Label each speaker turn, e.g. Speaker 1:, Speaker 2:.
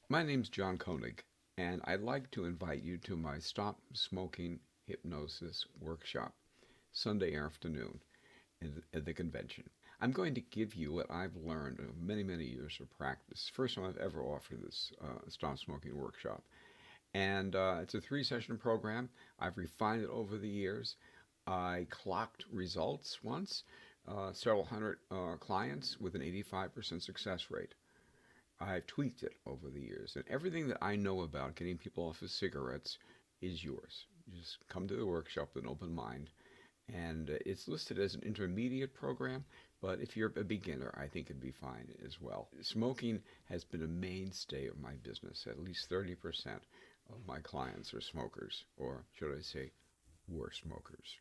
Speaker 1: My name's John Koenig, and I'd like to invite you to my Stop Smoking Hypnosis workshop Sunday afternoon at the convention. I'm going to give you what I've learned of many, many years of practice. First time I've ever offered this Stop Smoking workshop. And it's a three-session program. I've refined it over the years. I clocked results once, several hundred clients with an 85% success rate. I've tweaked it over the years, and everything that I know about getting people off of cigarettes is yours. Just come to the workshop with an open mind, and it's listed as an intermediate program, but if you're a beginner, I think it'd be fine as well. Smoking has been a mainstay of my business. At least 30% of my clients are smokers, or should I say, were smokers.